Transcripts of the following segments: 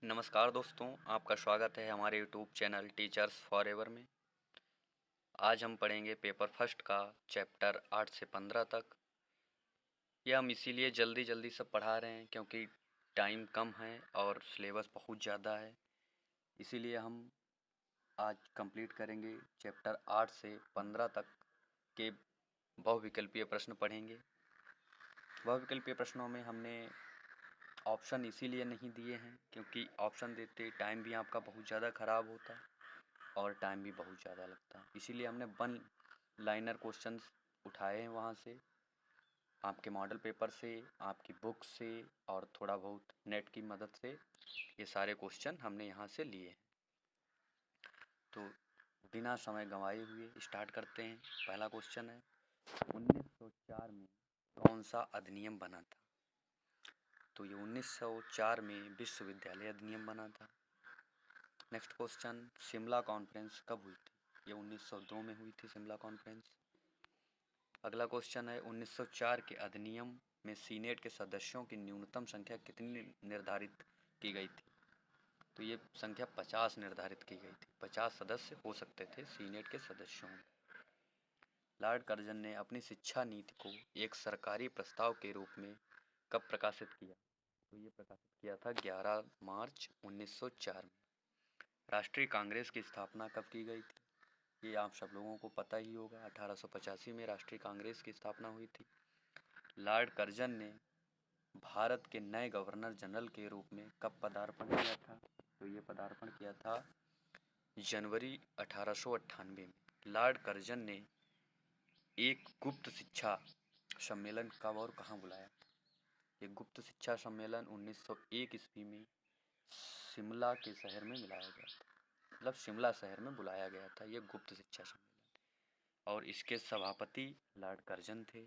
नमस्कार दोस्तों, आपका स्वागत है हमारे यूट्यूब चैनल टीचर्स फॉरएवर में। आज हम पढ़ेंगे पेपर फर्स्ट का चैप्टर 8 से 15 तक। ये हम इसीलिए जल्दी जल्दी सब पढ़ा रहे हैं क्योंकि टाइम कम है और सिलेबस बहुत ज़्यादा है। इसीलिए हम आज कंप्लीट करेंगे चैप्टर 8 से 15 तक के बहुविकल्पीय प्रश्न पढ़ेंगे। बहुविकल्पीय प्रश्नों में हमने ऑप्शन इसीलिए नहीं दिए हैं क्योंकि ऑप्शन देते टाइम भी आपका बहुत ज़्यादा ख़राब होता और टाइम भी बहुत ज़्यादा लगता है। इसीलिए हमने वन लाइनर क्वेश्चंस उठाए हैं वहाँ से, आपके मॉडल पेपर से, आपकी बुक से और थोड़ा बहुत नेट की मदद से ये सारे क्वेश्चन हमने यहाँ से लिए हैं। तो बिना समय गंवाए हुए स्टार्ट करते हैं। पहला क्वेश्चन है, 1904 में कौन सा अधिनियम बना था? तो ये 1904 में विश्वविद्यालय अधिनियम बना था। नेक्स्ट क्वेश्चन, शिमला कॉन्फ्रेंस कब हुई थी? ये 1902 में हुई थी शिमला कॉन्फ्रेंस। अगला क्वेश्चन है, 1904 के अधिनियम में सीनेट के सदस्यों की न्यूनतम संख्या कितनी निर्धारित की गई थी? तो ये संख्या 50 निर्धारित की गई थी। 50 सदस्य हो सकते थे सीनेट के सदस्यों में। लॉर्ड कर्जन ने अपनी शिक्षा नीति को एक सरकारी प्रस्ताव के रूप में कब प्रकाशित किया? तो ये प्रकाशित किया था 11 मार्च 1904 में। राष्ट्रीय कांग्रेस की स्थापना कब की गई थी? ये आप सब लोगों को पता ही होगा, 1885 में राष्ट्रीय कांग्रेस की स्थापना हुई थी। लॉर्ड कर्जन ने भारत के नए गवर्नर जनरल के रूप में कब पदार्पण किया था? तो ये पदार्पण किया था जनवरी 1898 में। लॉर्ड कर्जन ने एक गुप्त शिक्षा सम्मेलन कब और कहाँ बुलाया? ये गुप्त शिक्षा सम्मेलन 1901 ईस्वी में शिमला के शहर में मिलाया गया था, मतलब शिमला शहर में बुलाया गया था ये गुप्त शिक्षा सम्मेलन, और इसके सभापति लॉर्ड कर्जन थे।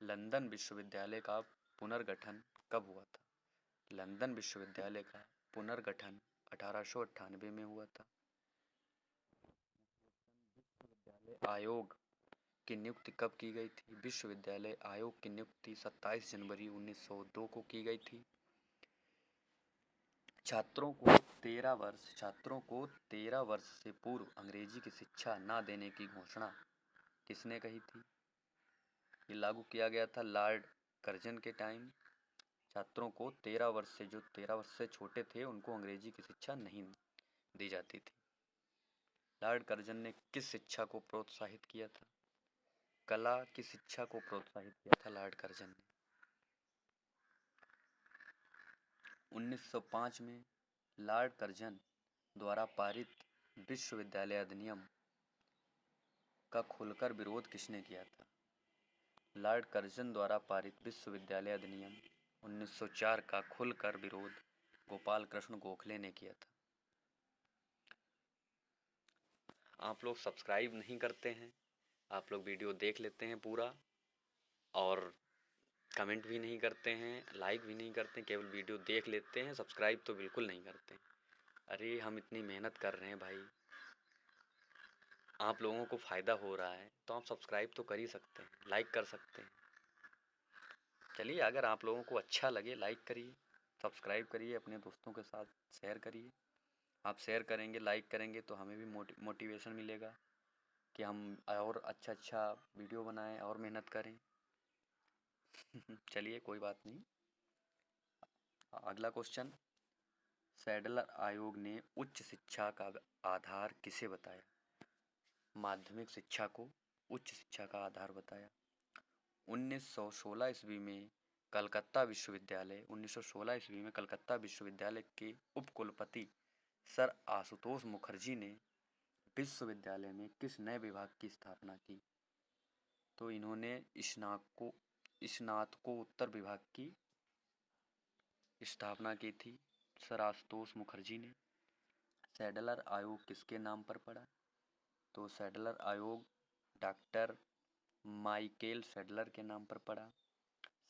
लंदन विश्वविद्यालय का पुनर्गठन कब हुआ था? लंदन विश्वविद्यालय का पुनर्गठन 1898 में हुआ था। विश्वविद्यालय आयोग की नियुक्ति कब की गई थी? विश्वविद्यालय आयोग की नियुक्ति 27 जनवरी 1902 को की गई थी। छात्रों को 13 वर्ष से पूर्व अंग्रेजी की शिक्षा न देने की घोषणा किसने कही थी? ये लागू किया गया था लॉर्ड कर्जन के टाइम। छात्रों को 13 वर्ष से छोटे थे उनको अंग्रेजी की शिक्षा नहीं दी जाती थी। लॉर्ड कर्जन ने किस शिक्षा को प्रोत्साहित किया था? कला की शिक्षा को प्रोत्साहित किया था लॉर्ड कर्जन ने। 1905 में लॉर्ड कर्जन द्वारा पारित विश्वविद्यालय अधिनियम का खुलकर विरोध किसने किया था? लॉर्ड कर्जन द्वारा पारित विश्वविद्यालय अधिनियम 1904 का खुलकर विरोध गोपाल कृष्ण गोखले ने किया था। आप लोग सब्सक्राइब नहीं करते हैं, आप लोग वीडियो देख लेते हैं पूरा और कमेंट भी नहीं करते हैं, लाइक भी नहीं करते हैं, केवल वीडियो देख लेते हैं, सब्सक्राइब तो बिल्कुल नहीं करते हैं। अरे हम इतनी मेहनत कर रहे हैं भाई, आप लोगों को फ़ायदा हो रहा है तो आप सब्सक्राइब तो कर ही सकते हैं, लाइक कर सकते हैं। चलिए, अगर आप लोगों को अच्छा लगे लाइक करिए, सब्सक्राइब करिए, अपने दोस्तों के साथ शेयर करिए। आप शेयर करेंगे, लाइक करेंगे तो हमें भी मोटिवेशन मिलेगा कि हम और अच्छा वीडियो बनाएं और मेहनत करें। चलिए, कोई बात नहीं। अगला क्वेश्चन, सैडलर आयोग ने उच्च शिक्षा का आधार किसे बताया? माध्यमिक शिक्षा को उच्च शिक्षा का आधार बताया। 1916 ईस्वी में कलकत्ता विश्वविद्यालय के उपकुलपति सर आशुतोष मुखर्जी ने विश्वविद्यालय में किस नए विभाग की स्थापना की? तो इन्होंने स्नातकोत्तर विभाग की स्थापना की थी सर आशुतोष मुखर्जी ने। सैडलर आयोग किसके नाम पर पड़ा? तो सैडलर आयोग डॉक्टर माइकेल सैडलर के नाम पर पड़ा।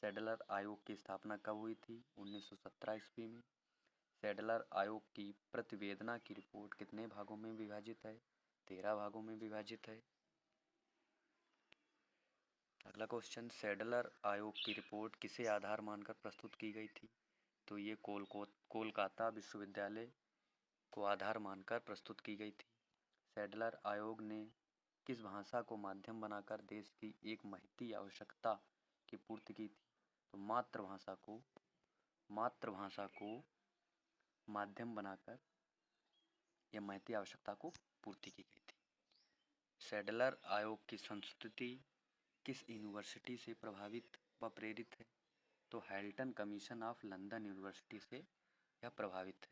सैडलर आयोग की स्थापना कब हुई थी? 1917 ईस्वी में। सैडलर आयोग की प्रतिवेदना की रिपोर्ट कितने भागों में विभाजित है? 13 भागों में विभाजित है। अगला क्वेश्चन, सैडलर आयोग की रिपोर्ट किसे आधार मानकर प्रस्तुत की गई थी? तो ये कोलकाता विश्वविद्यालय को आधार मानकर प्रस्तुत की गई थी। सैडलर आयोग ने किस भाषा को माध्यम बनाकर देश की एक महती आवश्यकता की पूर्ति की थी? तो मातृभाषा को माध्यम बनाकर यह महती आवश्यकता को पूर्ति की गई थी। सैडलर आयोग की संस्तुति किस यूनिवर्सिटी से प्रभावित व प्रेरित है? तो हैल्टन कमीशन ऑफ लंदन यूनिवर्सिटी से यह प्रभावित है।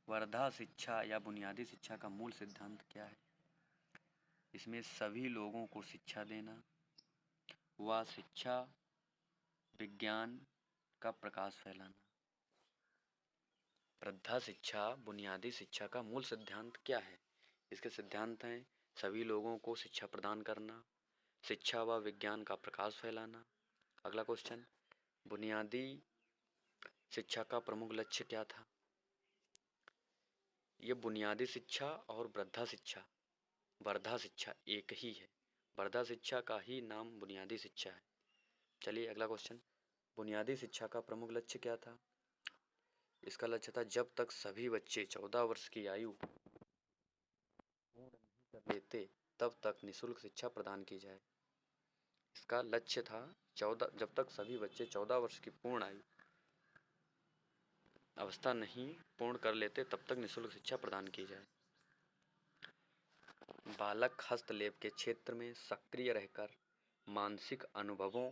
वर्धा शिक्षा या बुनियादी शिक्षा का मूल सिद्धांत क्या है? इसमें सभी लोगों को शिक्षा देना व शिक्षा विज्ञान का प्रकाश फैलाना। वृद्धा शिक्षा बुनियादी शिक्षा का मूल सिद्धांत क्या है? इसके सिद्धांत हैं सभी लोगों को शिक्षा प्रदान करना, शिक्षा व विज्ञान का प्रकाश फैलाना। अगला क्वेश्चन, बुनियादी शिक्षा का प्रमुख लक्ष्य क्या था? ये बुनियादी शिक्षा और वर्धा शिक्षा एक ही है। वर्धा शिक्षा का ही नाम बुनियादी शिक्षा है। चलिए अगला क्वेश्चन, बुनियादी शिक्षा का प्रमुख लक्ष्य क्या था? इसका लक्ष्य था जब तक सभी बच्चे 14 वर्ष की आयु पूर्ण नहीं कर लेते तब तक निःशुल्क शिक्षा प्रदान की जाए। इसका लक्ष्य था जब तक सभी बच्चे 14 वर्ष की पूर्ण आयु अवस्था नहीं पूर्ण कर लेते तब तक निःशुल्क शिक्षा प्रदान की जाए। बालक हस्तलेप के क्षेत्र में सक्रिय रहकर मानसिक अनुभवों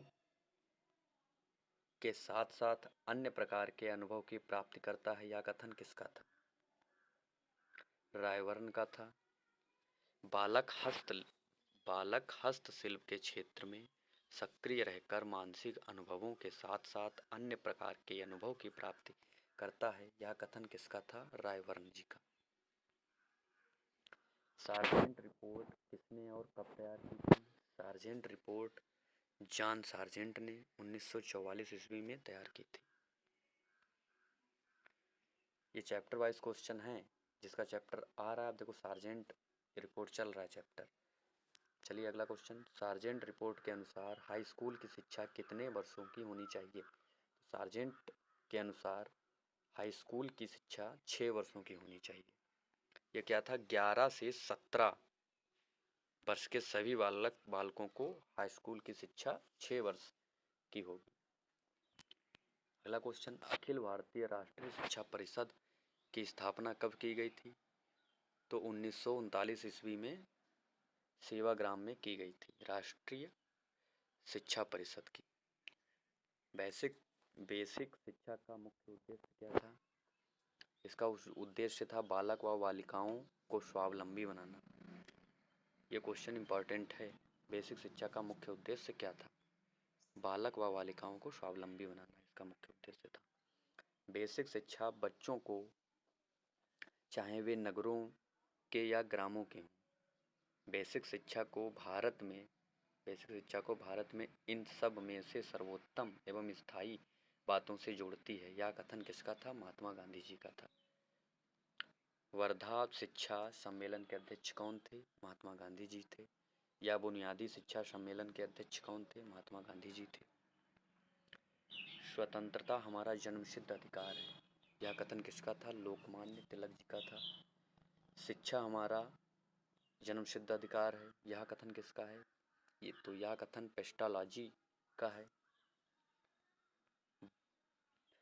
के साथ साथ अन्य प्रकार के अनुभव की प्राप्ति करता है। यह कथन किसका था? रायवर्न का था। बालक हस्तशिल्प के क्षेत्र में सक्रिय रहकर मानसिक अनुभवों के साथ साथ अन्य प्रकार के अनुभव की प्राप्ति करता है। यह कथन किसका था? रायवर्न जी का। सार्जेंट रिपोर्ट किसने और कब तैयार की थी? सार्जेंट रिपोर्ट जॉन सार्जेंट ने 1944 ईस्वी में तैयार की थी। ये चैप्टर वाइज क्वेश्चन है, जिसका चैप्टर आ रहा है। आप देखो सार्जेंट रिपोर्ट चल रहा है चैप्टर। चलिए अगला क्वेश्चन, सार्जेंट रिपोर्ट के अनुसार हाई स्कूल की शिक्षा कितने वर्षों की होनी चाहिए? सार्जेंट के अनुसार हाई स्कूल की शिक्षा 6 वर्षों की होनी चाहिए। यह क्या था? 11 से 17 वर्ष के सभी बालकों को हाई स्कूल की शिक्षा 6 वर्ष की होगी। अगला क्वेश्चन, अखिल भारतीय राष्ट्रीय शिक्षा परिषद की स्थापना कब की गई थी? तो 1939 ईस्वी में सेवाग्राम में की गई थी राष्ट्रीय शिक्षा परिषद की। बेसिक शिक्षा का मुख्य उद्देश्य क्या था? इसका उद्देश्य था बालक व बालिकाओं को स्वावलंबी बनाना। ये क्वेश्चन इंपॉर्टेंट है। बेसिक शिक्षा का मुख्य उद्देश्य क्या था? बालक व बालिकाओं को स्वावलंबी बनाना इसका मुख्य उद्देश्य था। बेसिक शिक्षा बच्चों को, चाहे वे नगरों के या ग्रामों के हों, बेसिक शिक्षा को भारत में इन सब में से सर्वोत्तम एवं स्थायी बातों से जोड़ती है। यह कथन किसका था? महात्मा गांधी जी का था। वर्धा शिक्षा सम्मेलन के अध्यक्ष कौन थे? महात्मा गांधी जी थे। या बुनियादी शिक्षा सम्मेलन के अध्यक्ष कौन थे? महात्मा गांधी जी थे। स्वतंत्रता हमारा जन्मसिद्ध अधिकार है। यह कथन किसका था? लोकमान्य तिलक जी का था। शिक्षा हमारा जन्मसिद्ध अधिकार है। यह कथन किसका है? यह कथन पेस्टालॉजी का है।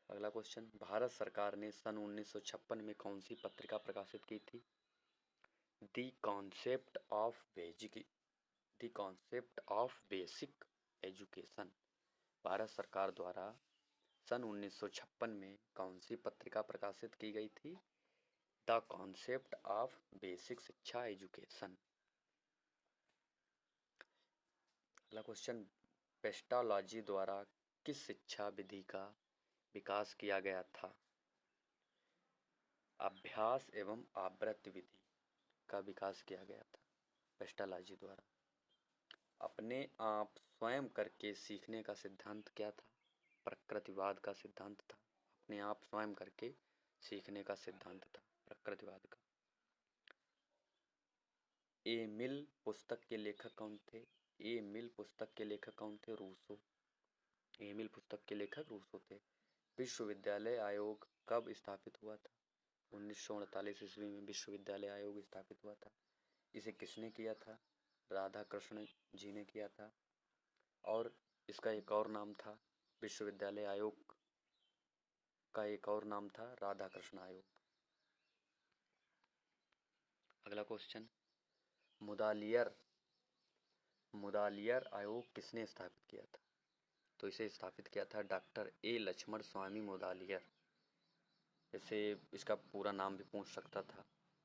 अगला क्वेश्चन, भारत सरकार ने सन 1956 में कौन सी पत्रिका प्रकाशित की थी? The concept of basic education. Bharat सरकार द्वारा सन 1956 में कौन सी पत्रिका प्रकाशित की गई थी? द कॉन्सेप्ट ऑफ बेसिक शिक्षा एजुकेशन। अगला क्वेश्चन, पेस्टालॉजी द्वारा किस शिक्षा विधि का विकास किया गया था? अभ्यास एवं आवृत्ति विधि का विकास किया गया था पेस्टालॉजी द्वारा। अपने आप स्वयं करके सीखने का सिद्धांत क्या था? प्रकृतिवाद का सिद्धांत था। अपने आप स्वयं करके सीखने का सिद्धांत था प्रकृतिवाद का। एमिल पुस्तक के लेखक कौन थे? एमिल पुस्तक के लेखक कौन थे? रूसो। एमिल पुस्तक के लेखक रूसो थे। विश्वविद्यालय आयोग कब स्थापित हुआ था? 1948 ईस्वी में विश्वविद्यालय आयोग स्थापित हुआ था। इसे किसने किया था? राधा कृष्ण जी ने किया था। और इसका एक और नाम था, विश्वविद्यालय आयोग का एक और नाम था राधा कृष्ण आयोग। अगला क्वेश्चन, मुदालियर आयोग किसने स्थापित किया था? तो इसे स्थापित किया था डॉक्टर ए लक्ष्मण स्वामी मुदालियर। जैसे इसका पूरा नाम भी पूछ सकता था,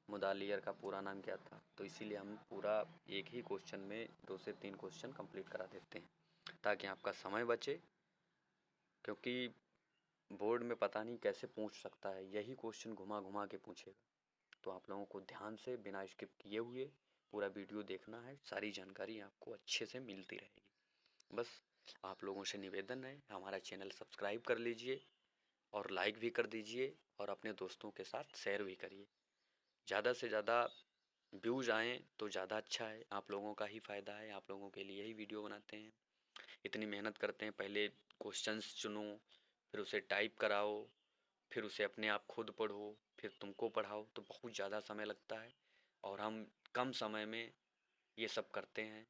मुदालियर का पूरा नाम क्या था, तो इसीलिए हम पूरा एक ही क्वेश्चन में 2 से 3 क्वेश्चन कंप्लीट करा देते हैं ताकि आपका समय बचे, क्योंकि बोर्ड में पता नहीं कैसे पूछ सकता है, यही क्वेश्चन घुमा घुमा के पूछेगा। तो आप लोगों को ध्यान से बिना स्किप किए हुए पूरा वीडियो देखना है, सारी जानकारी आपको अच्छे से मिलती रहेगी। बस आप लोगों से निवेदन है, हमारा चैनल सब्सक्राइब कर लीजिए और लाइक भी कर दीजिए और अपने दोस्तों के साथ शेयर भी करिए। ज़्यादा से ज़्यादा व्यूज़ आएँ तो ज़्यादा अच्छा है, आप लोगों का ही फ़ायदा है, आप लोगों के लिए ही वीडियो बनाते हैं। इतनी मेहनत करते हैं, पहले क्वेश्चंस चुनो, फिर उसे टाइप कराओ, फिर उसे अपने आप खुद पढ़ो, फिर तुमको पढ़ाओ, तो बहुत ज़्यादा समय लगता है और हम कम समय में ये सब करते हैं।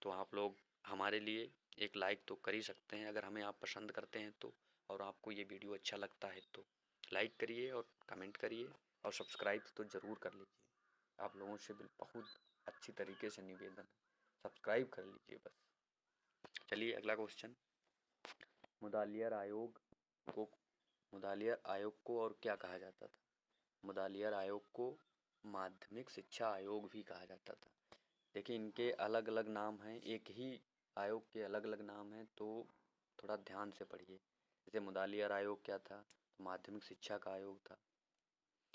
तो आप लोग हमारे लिए एक लाइक तो कर ही सकते हैं अगर हमें आप पसंद करते हैं तो, और आपको ये वीडियो अच्छा लगता है तो लाइक करिए और कमेंट करिए और सब्सक्राइब तो ज़रूर कर लीजिए। आप लोगों से बहुत अच्छी तरीके से निवेदन है, सब्सक्राइब कर लीजिए बस। चलिए अगला क्वेश्चन, मुदालियर आयोग को और क्या कहा जाता था? मुदालियर आयोग को माध्यमिक शिक्षा आयोग भी कहा जाता था। देखिए इनके अलग अलग नाम हैं, एक ही आयोग के अलग अलग नाम हैं, तो थोड़ा ध्यान से पढ़िए। जैसे मुदालियर आयोग क्या था? तो माध्यमिक शिक्षा का आयोग था।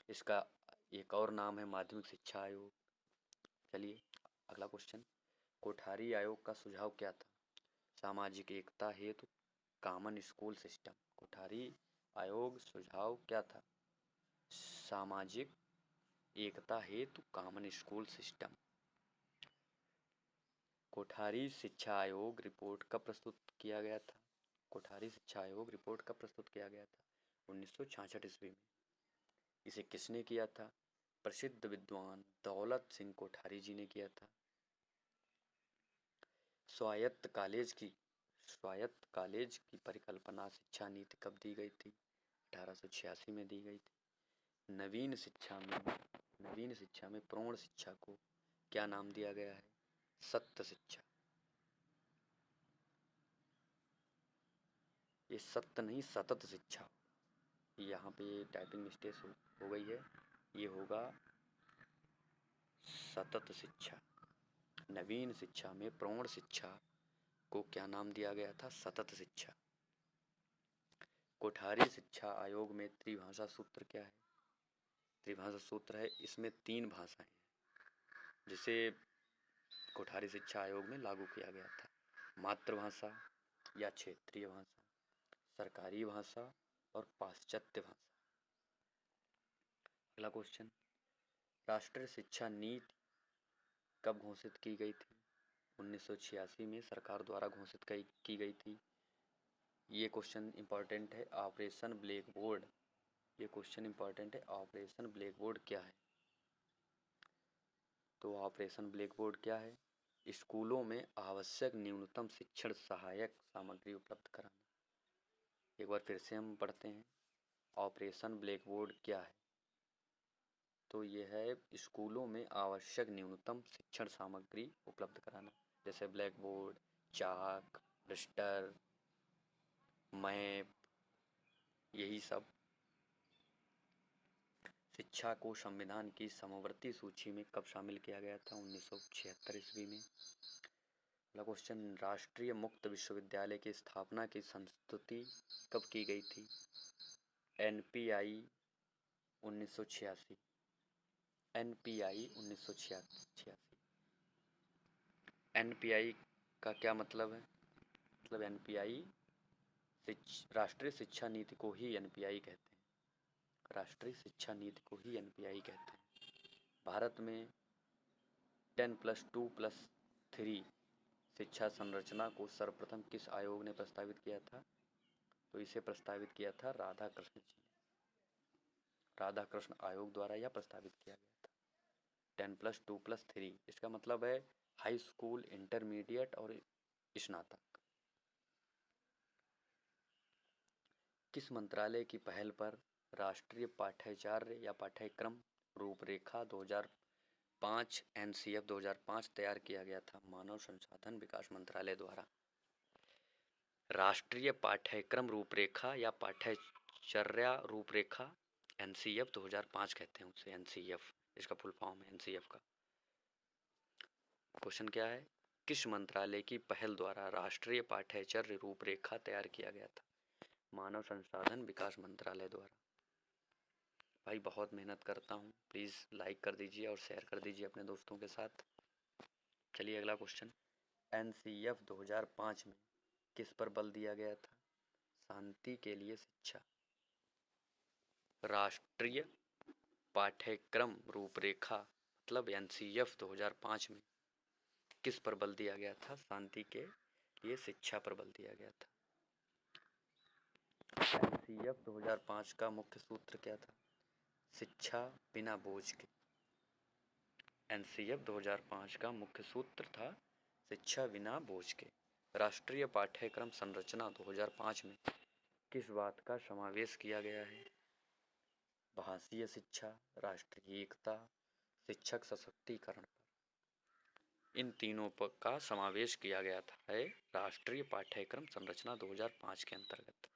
इसका एक और नाम है माध्यमिक शिक्षा आयोग। चलिए अगला क्वेश्चन, कोठारी आयोग का सुझाव क्या था? सामाजिक एकता हेतु कॉमन स्कूल सिस्टम। कोठारी आयोग सुझाव क्या था? सामाजिक एकता हेतु कॉमन स्कूल सिस्टम। कोठारी शिक्षा आयोग रिपोर्ट कब प्रस्तुत किया गया था? कोठारी शिक्षा आयोग रिपोर्ट कब प्रस्तुत किया गया था? 1966 ईस्वी में। इसे किसने किया था? प्रसिद्ध विद्वान दौलत सिंह कोठारी जी ने किया था। स्वायत्त कॉलेज की परिकल्पना शिक्षा नीति कब दी गई थी? 1886 में दी गई थी। नवीन शिक्षा में प्रौढ़ शिक्षा को क्या नाम दिया गया है? सत्य शिक्षा। ये सत्य नहीं सतत शिक्षा, यहाँ पे टाइपिंग मिस्टेक हो गई है, ये होगा सतत शिक्षा। नवीन शिक्षा में प्रौढ़ शिक्षा को क्या नाम दिया गया था? सतत शिक्षा। कोठारी शिक्षा आयोग में त्रिभाषा सूत्र क्या है? त्रिभाषा सूत्र है, इसमें 3 भाषाएं हैं जिसे कोठारी शिक्षा आयोग में लागू किया गया था। मातृभाषा या क्षेत्रीय भाषा, सरकारी भाषा और पाश्चात्य भाषा। अगला क्वेश्चन, राष्ट्रीय शिक्षा नीति कब घोषित की गई थी? 1986 में सरकार द्वारा घोषित की गई थी। ये क्वेश्चन इंपॉर्टेंट है। ऑपरेशन ब्लैक बोर्ड, ये क्वेश्चन इंपॉर्टेंट है। ऑपरेशन ब्लैक बोर्ड क्या है? तो ऑपरेशन ब्लैक बोर्ड क्या है? स्कूलों में आवश्यक न्यूनतम शिक्षण सहायक सामग्री उपलब्ध कराना। एक बार फिर से हम पढ़ते हैं, ऑपरेशन ब्लैक बोर्ड क्या है? तो ये है स्कूलों में आवश्यक न्यूनतम शिक्षण सामग्री उपलब्ध कराना, जैसे ब्लैक बोर्ड, चाक, रजिस्टर, मैप, यही सब। शिक्षा को संविधान की समवर्ती सूची में कब शामिल किया गया था? 1976 ईस्वी में। अगला क्वेश्चन, राष्ट्रीय मुक्त विश्वविद्यालय की स्थापना की संस्तुति कब की गई थी? NPI 1986। NPI 1986। NPI का क्या मतलब है? मतलब NPI राष्ट्रीय शिक्षा नीति को ही NPI कहते हैं। राष्ट्रीय शिक्षा नीति को ही NPI कहते हैं। भारत में 10+2+3 शिक्षा संरचना को सर्वप्रथम किस आयोग ने प्रस्तावित किया था? तो इसे प्रस्तावित किया था राधाकृष्ण जी। राधाकृष्ण आयोग द्वारा यह प्रस्तावित किया गया था। 10+2+3 इसका मतलब है हाई स्कूल, इंटरमीडिएट और स्नातक। किस मंत्रालय की पहल पर राष्ट्रीय पाठ्यचर्या या पाठ्यक्रम रूपरेखा 2005 NCF 2005 तैयार किया गया था? मानव संसाधन विकास मंत्रालय द्वारा। राष्ट्रीय पाठ्यक्रम रूपरेखा या पाठ्यचर्या रूपरेखा NCF 2005 कहते हैं उसे। NCF इसका फुल फॉर्म है NCF का। क्वेश्चन क्या है? किस मंत्रालय की पहल द्वारा राष्ट्रीय पाठ्यचर्या रूपरेखा तैयार किया गया था? मानव संसाधन विकास मंत्रालय द्वारा। भाई बहुत मेहनत करता हूँ, प्लीज़ लाइक कर दीजिए और शेयर कर दीजिए अपने दोस्तों के साथ। चलिए अगला क्वेश्चन। NCF 2005 में किस पर बल दिया गया था? शांति के लिए शिक्षा। राष्ट्रीय पाठ्यक्रम रूपरेखा मतलब NCF 2005 में किस पर बल दिया गया था? शांति के लिए शिक्षा पर बल दिया गया था। NCF 2005 का मुख्य सूत्र क्या था? शिक्षा बिना बोझ के। NCF 2005 का मुख्य सूत्र था शिक्षा बिना बोझ के। राष्ट्रीय पाठ्यक्रम संरचना 2005 में किस बात का समावेश किया गया है? भाषीय शिक्षा, राष्ट्रीय एकता, शिक्षक सशक्तिकरण पर। इन तीनों का समावेश किया गया था है राष्ट्रीय पाठ्यक्रम संरचना 2005 के अंतर्गत।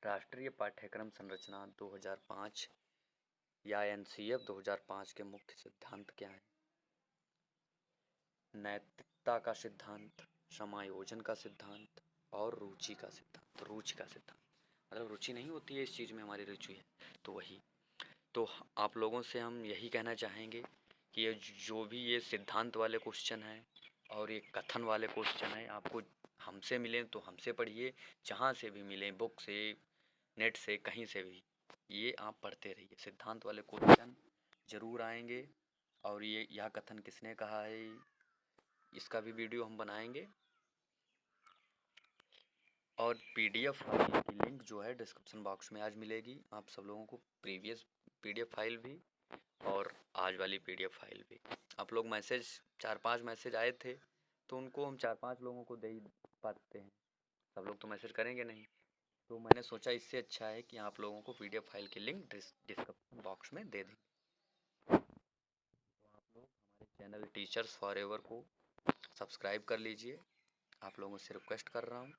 राष्ट्रीय पाठ्यक्रम संरचना 2005 या NCF 2005 के मुख्य सिद्धांत क्या हैं? नैतिकता का सिद्धांत, समायोजन का सिद्धांत और रुचि का सिद्धांत। रुचि का सिद्धांत मतलब रुचि नहीं होती है इस चीज़ में, हमारी रुचि है तो वही। तो आप लोगों से हम यही कहना चाहेंगे कि ये जो भी ये सिद्धांत वाले क्वेश्चन हैं और ये कथन वाले क्वेश्चन हैं, आपको हमसे मिलें तो हमसे पढ़िए, जहाँ से भी मिलें, बुक से, नेट से, कहीं से भी, ये आप पढ़ते रहिए। सिद्धांत वाले क्वेश्चन ज़रूर आएंगे। और ये यह कथन किसने कहा है, इसका भी वीडियो हम बनाएंगे। और PDF फाइल की लिंक जो है डिस्क्रिप्शन बॉक्स में आज मिलेगी आप सब लोगों को। प्रीवियस PDF फाइल भी और आज वाली PDF फाइल भी। आप लोग मैसेज 4-5 मैसेज आए थे तो उनको हम 4-5 लोगों को दे ही पाते हैं, सब लोग तो मैसेज करेंगे नहीं। तो मैंने सोचा इससे अच्छा है कि आप लोगों को PDF फाइल की लिंक डिस्क्रिप्शन बॉक्स में दे दें। तो आप लोग हमारे चैनल टीचर्स फॉरएवर को सब्सक्राइब कर लीजिए, आप लोगों से रिक्वेस्ट कर रहा हूँ।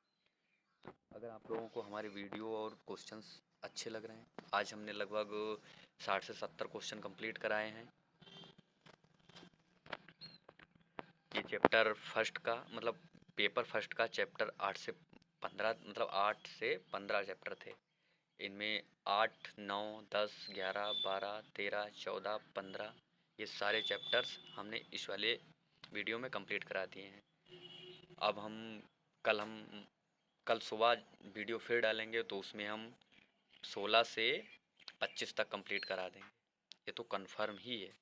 अगर आप लोगों को हमारे वीडियो और क्वेश्चंस अच्छे लग रहे हैं, आज हमने लगभग 60 से 70 क्वेश्चन कंप्लीट कराए हैं। ये चैप्टर फर्स्ट का मतलब पेपर फर्स्ट का चैप्टर 8 से 15 मतलब 8 से 15 चैप्टर थे। इनमें 8, 9, 10, 11, 12, 13, 14, 15 ये सारे चैप्टर्स हमने इस वाले वीडियो में कंप्लीट करा दिए हैं। अब हम कल सुबह वीडियो फिर डालेंगे तो उसमें हम 16 से 25 तक कंप्लीट करा देंगे, ये तो कंफर्म ही है।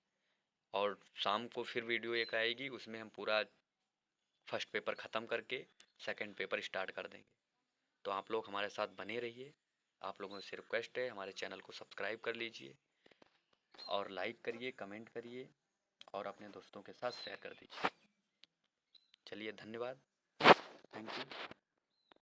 और शाम को फिर वीडियो एक आएगी, उसमें हम पूरा फर्स्ट पेपर ख़त्म करके सेकंड पेपर स्टार्ट कर देंगे। तो आप लोग हमारे साथ बने रहिए। आप लोगों से रिक्वेस्ट है हमारे चैनल को सब्सक्राइब कर लीजिए और लाइक करिए, कमेंट करिए और अपने दोस्तों के साथ शेयर कर दीजिए। चलिए धन्यवाद, थैंक यू।